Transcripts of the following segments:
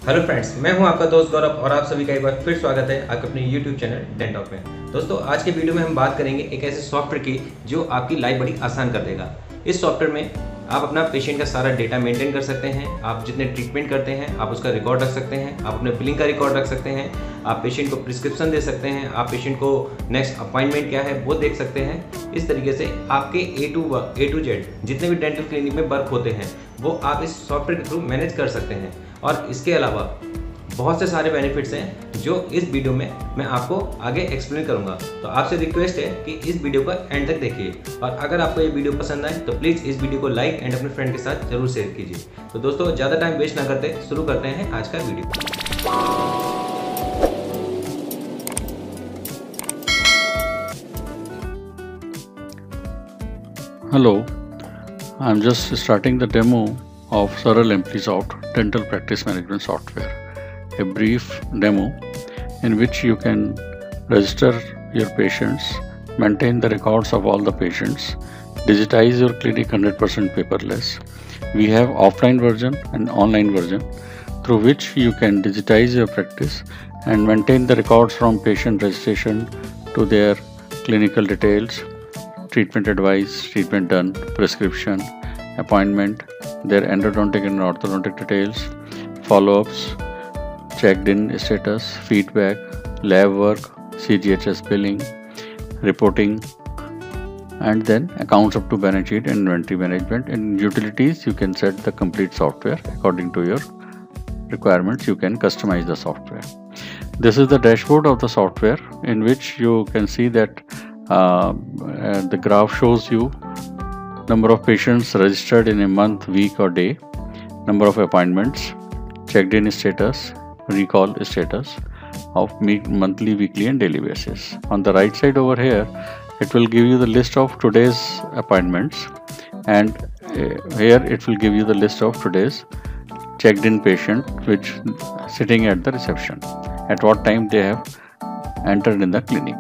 Hello friends, मैं हूं आपका दोस्त गौरव और आप सभी का एक बार फिर स्वागत है आपके अपने यूट्यूब चैनल डेंटॉक में। दोस्तों, आज के वीडियो में हम बात करेंगे एक ऐसे सॉफ्टवेयर की जो आपकी लाइफ बड़ी आसान कर देगा। इस सॉफ्टवेयर में आप अपना पेशेंट का सारा डेटा मेंटेन कर सकते हैं। आप जितने ट्रीटमेंट करते हैं आप उसका रिकॉर्ड रख सकते हैं। आप अपने बिलिंग का रिकॉर्ड रख सकते हैं। आप पेशेंट को प्रिस्क्रिप्शन दे सकते हैं। आप पेशेंट को नेक्स्ट अपॉइंटमेंट क्या है वो देख सकते हैं। इस तरीके से आपके ए टू जेड जितने भी डेंटल क्लिनिक में वर्क होते हैं वो आप इस सॉफ्टवेयर के थ्रू मैनेज कर सकते हैं। और इसके अलावा बहुत से सारे बेनिफिट्स हैं जो इस वीडियो में मैं आपको आगे एक्सप्लेन करूंगा। तो आपसे रिक्वेस्ट है कि इस वीडियो को एंड तक देखिए और अगर आपको ये वीडियो पसंद आए तो प्लीज़ इस वीडियो को लाइक एंड अपने फ्रेंड के साथ जरूर शेयर कीजिए। तो दोस्तों, ज़्यादा टाइम वेस्ट ना करते शुरू करते हैं आज का video. Hello, I'm just starting the demo of Saral AmpliSoft Dental Practice Management Software. A brief demo in which you can register your patients, maintain the records of all the patients, digitize your clinic 100% paperless. We have offline version and online version through which you can digitize your practice and maintain the records from patient registration to their clinical details, treatment advice, treatment done, prescription, appointment, their endodontic and orthodontic details, follow-ups, checked in status, feedback, lab work, CGHS billing, reporting, and then accounts up to balance sheet and inventory management. In utilities, you can set the complete software according to your requirements. You can customize the software. This is the dashboard of the software in which you can see that the graph shows you number of patients registered in a month, week or day, number of appointments, checked in status, recall status of monthly, weekly and daily basis. On the right side over here, it will give you the list of today's appointments, and here it will give you the list of today's checked in patient which sitting at the reception, at what time they have entered in the clinic.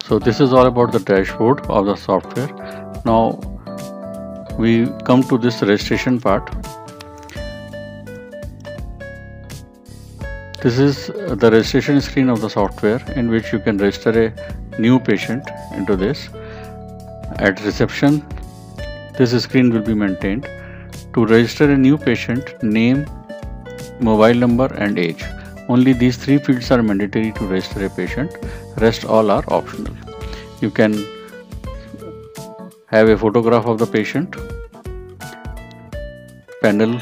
So this is all about the dashboard of the software. Now we come to this registration part. This is the registration screen of the software in which you can register a new patient into this. At reception, this screen will be maintained. To register a new patient, name, mobile number and age. Only these three fields are mandatory to register a patient. Rest all are optional. You can have a photograph of the patient, panel,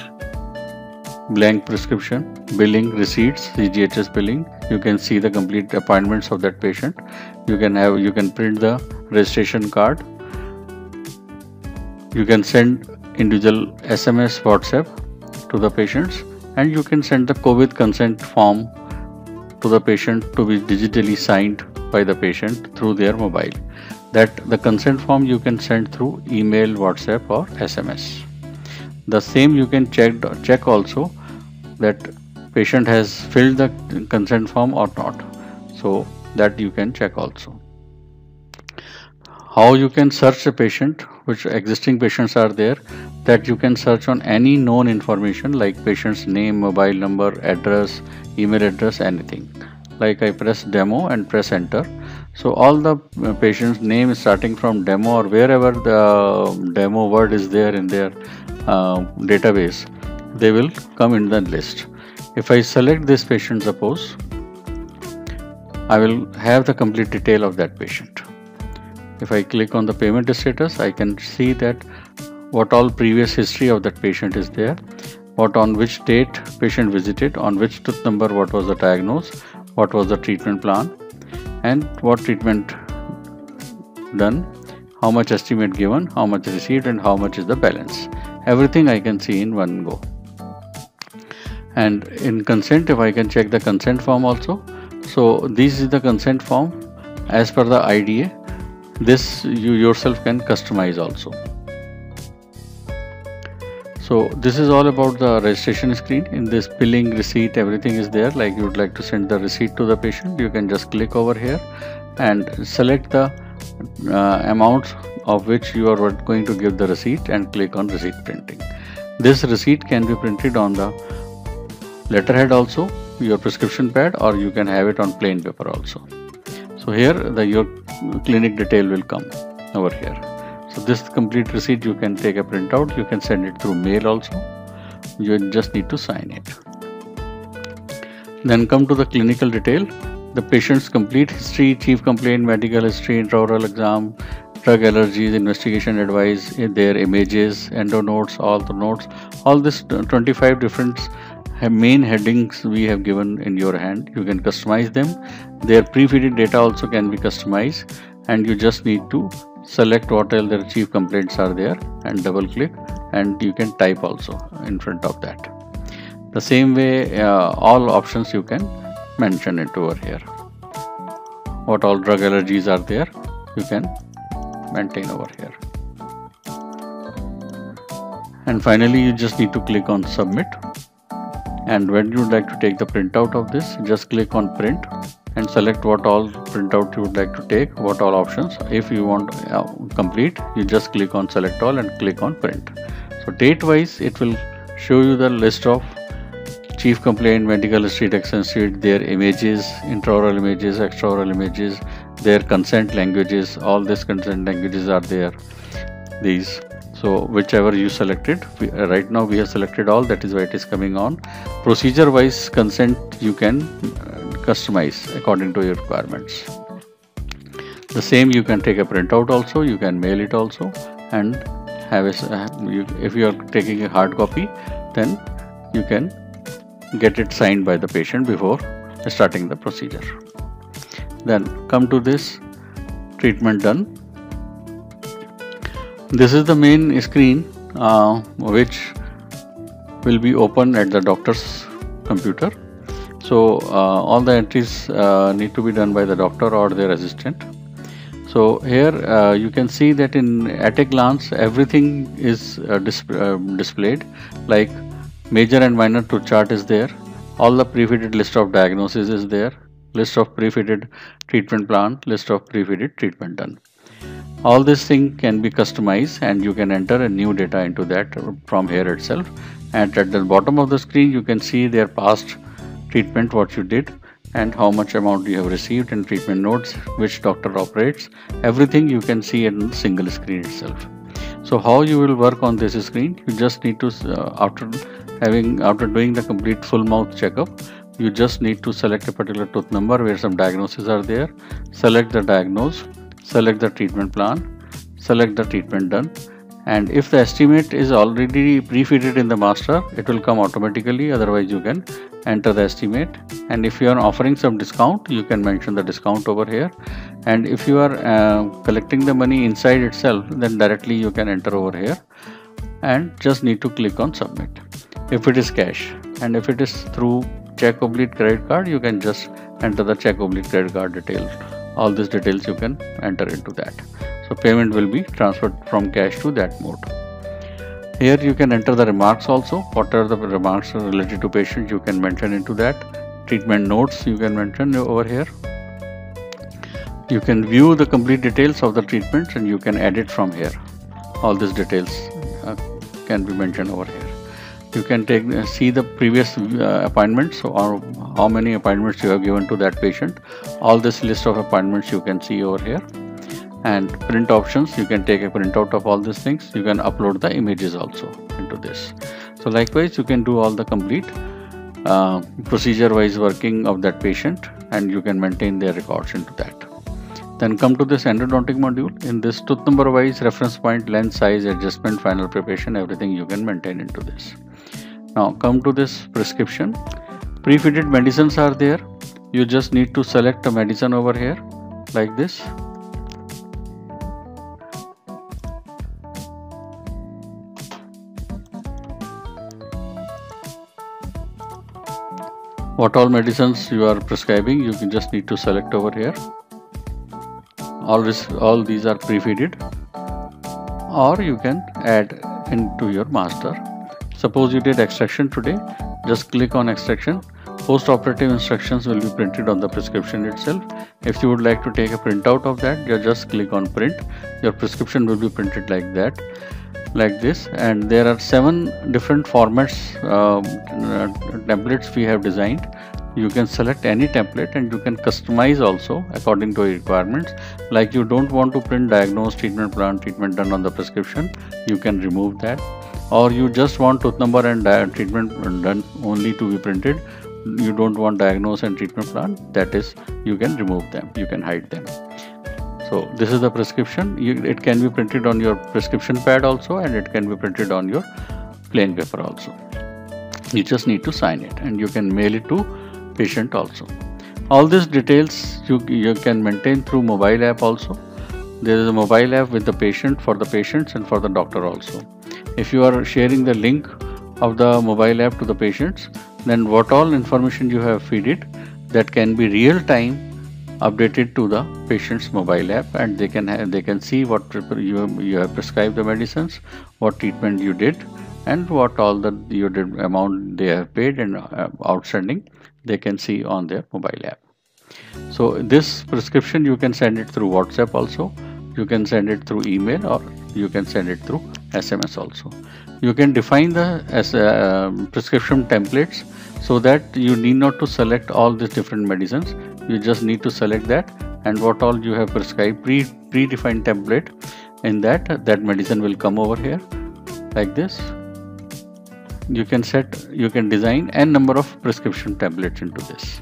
blank prescription, billing, receipts, CGHS billing. You can see the complete appointments of that patient. You can print the registration card. You can send individual SMS, WhatsApp to the patients, and you can send the COVID consent form to the patient to be digitally signed by the patient through their mobile. That the consent form you can send through email, WhatsApp or SMS. The same you can check also that patient has filled the consent form or not, so that you can check also. How you can search a patient, which existing patients are there, that you can search on any known information like patient's name, mobile number, address, email address, anything. Like I press demo and press enter. So all the patient's name is starting from demo or wherever the demo word is there in their database, they will come in the list. If I select this patient, suppose, I will have the complete detail of that patient. If I click on the payment status, I can see that what all previous history of that patient is there, what on which date patient visited, on which tooth number what was the diagnosis, what was the treatment plan, and what treatment done, how much estimate given, how much received, and how much is the balance. Everything I can see in one go. And in consent, if I can check the consent form also. So this is the consent form as per the IDA. This you yourself can customize also. So this is all about the registration screen. In this billing, receipt, everything is there. Like you would like to send the receipt to the patient, you can just click over here and select the amount of which you are going to give the receipt and click on receipt printing. This receipt can be printed on the letterhead also, your prescription pad, or you can have it on plain paper also. So here your clinic detail will come over here. So this complete receipt you can take a printout, you can send it through mail also. You just need to sign it. Then come to the clinical detail. The patient's complete history, chief complaint, medical history, intraoral exam, drug allergies, investigation advice, their images, endo notes, all the notes, all this 25 different main headings we have given in your hand. You can customize them. Their pre-fitted data also can be customized, and you just need to select what all their chief complaints are there and double click, and you can type also in front of that. The same way all options you can mention it over here. What all drug allergies are there, you can maintain over here. And finally you just need to click on submit, and when you would like to take the printout of this, just click on print and select what all printout you would like to take, what all options. If you want complete, you just click on select all and click on print. So date wise it will show you the list of chief complaint, medical history, Dexon sheet, their images, intraoral images, extraoral images, their consent languages, all these consent languages are there, these. So whichever you selected, right now we have selected all, that is why it is coming on. Procedure wise consent you can customize according to your requirements. The same you can take a printout also, you can mail it also, and have if you are taking a hard copy, then you can get it signed by the patient before starting the procedure. Then come to this treatment done. This is the main screen which will be open at the doctor's computer. So all the entries need to be done by the doctor or their assistant. So here you can see that at a glance everything is displayed, like major and minor to chart is there, all the pre-fitted list of diagnosis is there, list of pre-fitted treatment plan, list of pre-fitted treatment done. All this thing can be customized, and you can enter a new data into that from here itself. And at the bottom of the screen you can see their past treatment, what you did and how much amount you have received, and treatment notes, which doctor operates, everything you can see in the single screen itself. So how you will work on this screen, you just need to after doing the complete full mouth checkup, you just need to select a particular tooth number where some diagnoses are there, select the diagnose, select the treatment plan, select the treatment done, and if the estimate is already pre-fitted in the master, it will come automatically, otherwise you can enter the estimate. And if you are offering some discount, you can mention the discount over here, and if you are collecting the money inside itself, then directly you can enter over here and just need to click on submit if it is cash. And if it is through check/credit card, you can just enter the check/credit card details. All these details you can enter into that. So payment will be transferred from cash to that mode. Here you can enter the remarks also. What are the remarks related to patient, you can mention into that. Treatment notes you can mention over here. You can view the complete details of the treatments, and you can edit from here. All these details can be mentioned over here. You can see the previous appointments, or how many appointments you have given to that patient. All this list of appointments you can see over here. And print options, you can take a printout of all these things. You can upload the images also into this. So likewise you can do all the complete procedure wise working of that patient, and you can maintain their records into that. Then come to this endodontic module. In this tooth number wise, reference point, length, size, adjustment, final preparation, everything you can maintain into this. Now come to this prescription. Pre-fitted medicines are there. You just need to select a medicine over here like this. What all medicines you are prescribing, you can just need to select over here. All these are pre-fitted, or you can add into your master. Suppose you did extraction today, just click on extraction. Post-operative instructions will be printed on the prescription itself. If you would like to take a printout of that, you just click on print. Your prescription will be printed like that, like this. And there are 7 different formats, templates we have designed. You can select any template and you can customize also according to your requirements. Like you don't want to print diagnose, treatment plan, treatment done on the prescription, you can remove that. Or you just want tooth number and treatment done only to be printed, you don't want diagnose and treatment plan, that is, you can remove them, you can hide them. So this is the prescription. It can be printed on your prescription pad also, and it can be printed on your plain paper also. You just need to sign it, and you can mail it to patient also. All these details you can maintain through mobile app also. There is a mobile app with the patient, for the patients and for the doctor also. If you are sharing the link of the mobile app to the patients, then what all information you have feed it, that can be real time updated to the patient's mobile app, and they can see what you have prescribed the medicines, what treatment you did, and what all the you did amount they have paid and outstanding, they can see on their mobile app. So this prescription you can send it through WhatsApp also, you can send it through email, or you can send it through SMS also. You can define the prescription templates, so that you need not to select all these different medicines. You just need to select that, and what all you have prescribed, predefined template, in that medicine will come over here like this. You can design n number of prescription templates into this.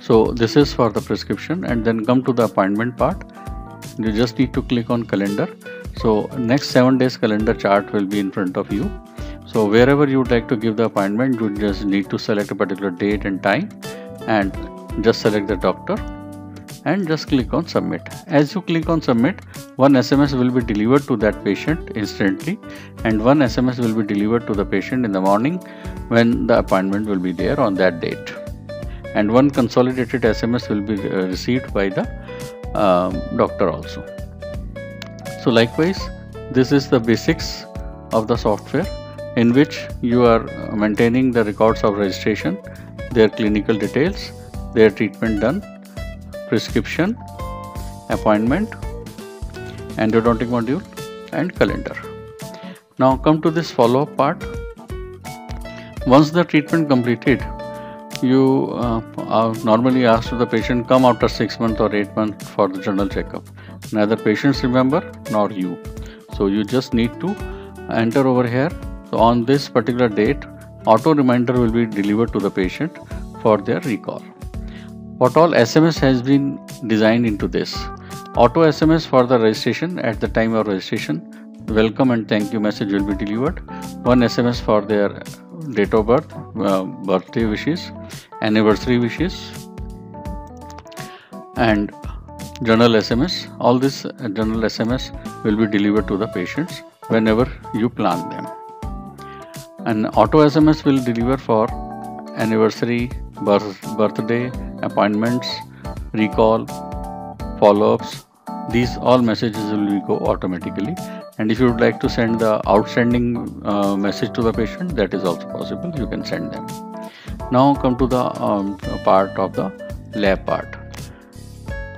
So this is for the prescription, and then come to the appointment part. You just need to click on calendar. So next 7 days calendar chart will be in front of you. So wherever you would like to give the appointment, you just need to select a particular date and time, and just select the doctor and just click on submit. As you click on submit, one SMS will be delivered to that patient instantly, and one SMS will be delivered to the patient in the morning when the appointment will be there on that date, and one consolidated SMS will be received by the doctor also. So likewise, this is the basics of the software, in which you are maintaining the records of registration, their clinical details, their treatment done, prescription, appointment, endodontic module, and calendar. Now come to this follow-up part. Once the treatment completed, you are normally asked to the patient, come after 6 months or 8 months for the general checkup. Neither patients remember nor you. So you just need to enter over here. So on this particular date, auto reminder will be delivered to the patient for their recall. What all SMS has been designed into this? Auto SMS for the registration. At the time of registration, welcome and thank you message will be delivered. One SMS for their date of birth, birthday wishes, anniversary wishes, and general SMS. All this general SMS will be delivered to the patients whenever you plan them. And auto SMS will deliver for anniversary, birthday, appointments, recall, follow-ups. These all messages will go automatically. And if you would like to send the outstanding message to the patient, that is also possible. You can send them. Now come to the part of the lab part.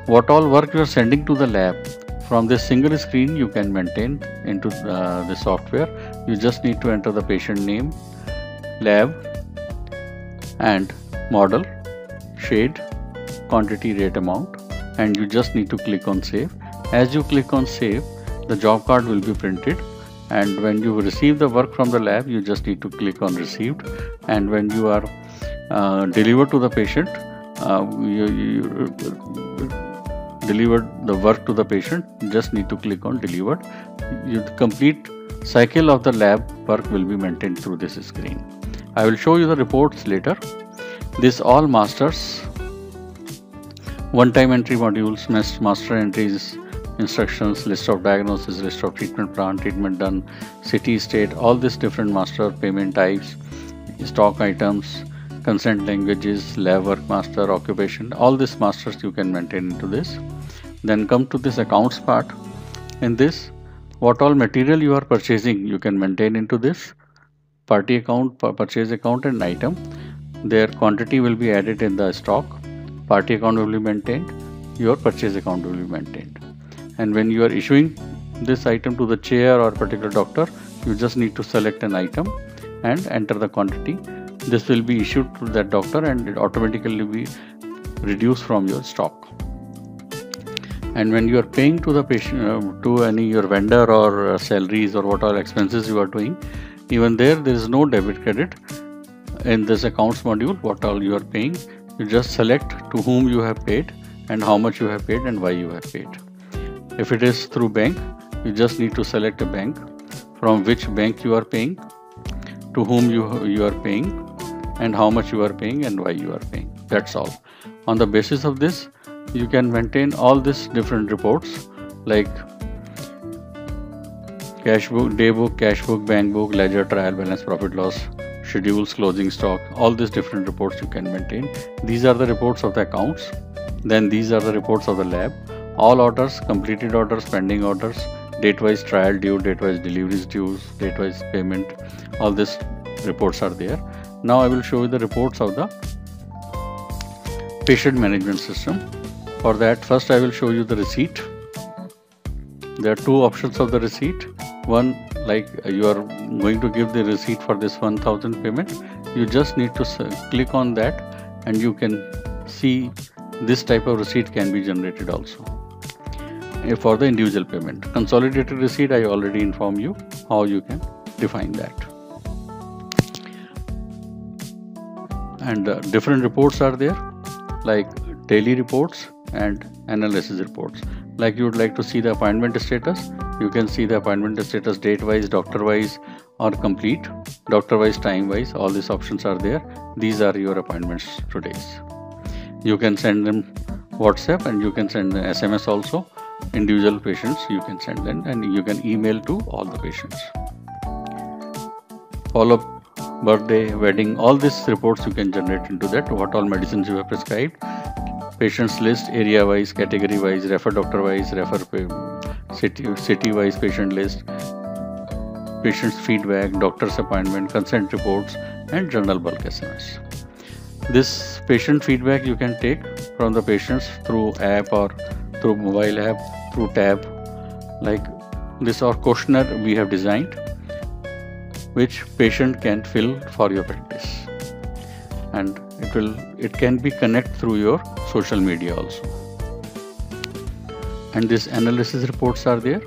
What all work you are sending to the lab, from this single screen you can maintain into the software. You just need to enter the patient name, lab, and model, shade, quantity, rate, amount, and you just need to click on save. As you click on save, the job card will be printed, and when you receive the work from the lab, you just need to click on received, and when you are delivered to the patient, you delivered the work to the patient, you just need to click on delivered. The complete cycle of the lab work will be maintained through this screen. I will show you the reports later. This all masters, one-time entry modules, master entries, instructions, list of diagnosis, list of treatment plan, treatment done, city, state, all these different master, payment types, stock items, consent languages, lab work master, occupation, all these masters you can maintain into this. Then come to this accounts part. In this, what all material you are purchasing, you can maintain into this party account, purchase account, and item. their quantity will be added in the stock, party account will be maintained, your purchase account will be maintained. And when you are issuing this item to the chair or particular doctor, you just need to select an item and enter the quantity. This will be issued to that doctor and it automatically be reduced from your stock. And when you are paying to the patient, to any your vendor or salaries or what all expenses you are doing, even there is no debit credit in this accounts module. What all you are paying, you just select to whom you have paid and how much you have paid and why you have paid. If it is through bank, you just need to select a bank, from which bank you are paying, to whom you are paying, and how much you are paying and why you are paying. That's all. On the basis of this, you can maintain all these different reports like cash book, day book, cash book, bank book, ledger, trial balance, profit loss, schedules, closing stock. All these different reports you can maintain. These are the reports of the accounts. Then these are the reports of the lab. All orders, completed orders, pending orders, date-wise trial due, date-wise deliveries due, date-wise payment. All these reports are there. Now I will show you the reports of the patient management system. For that, first I will show you the receipt. There are two options of the receipt. One, like you are going to give the receipt for this 1000 payment. You just need to click on that and you can see this type of receipt can be generated also. For the individual payment. Consolidated receipt, I already informed you how you can define that. And different reports are there, like daily reports and analysis reports. Like you would like to see the appointment status, you can see the appointment status date wise, doctor wise or complete, doctor wise, time wise. All these options are there. These are your appointments today's. You can send them WhatsApp and you can send them SMS also. Individual patients you can send them and you can email to all the patients. Follow-up, birthday, wedding, all these reports you can generate into that. What all medicines you have prescribed, patients list, area wise, category wise, refer doctor wise, refer city wise patient list, patient's feedback, doctor's appointment, consent reports and journal bulk SMS. This patient feedback you can take from the patients through app or through mobile app, through tab. Like this or questionnaire we have designed, which patient can fill for your practice, and it can be connect through your social media also. And this analysis reports are there,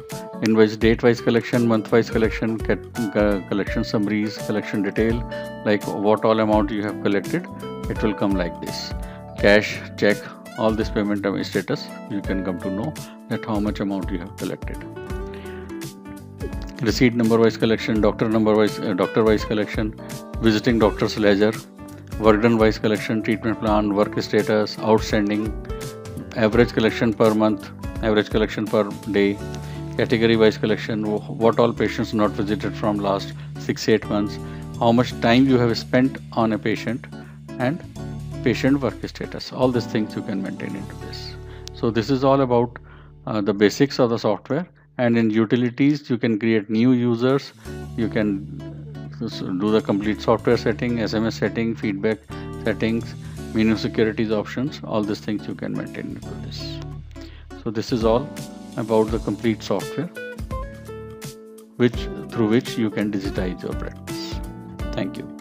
in which date wise collection, month wise collection, collection summaries, collection detail, like what all amount you have collected. It will come like this: cash, check, all this payment status. You can come to know that how much amount you have collected. Receipt number wise collection, doctor wise collection, visiting doctor's ledger, work done wise collection, treatment plan, work status, outstanding, average collection per month, average collection per day, category wise collection, what all patients not visited from last 6-8 months, how much time you have spent on a patient, and patient work status. All these things you can maintain into this. So this is all about the basics of the software. And in utilities you can create new users, you can do the complete software setting, SMS setting, feedback settings, menu securities options. All these things you can maintain into this. So this is all about the complete software through which you can digitize your practice. Thank you.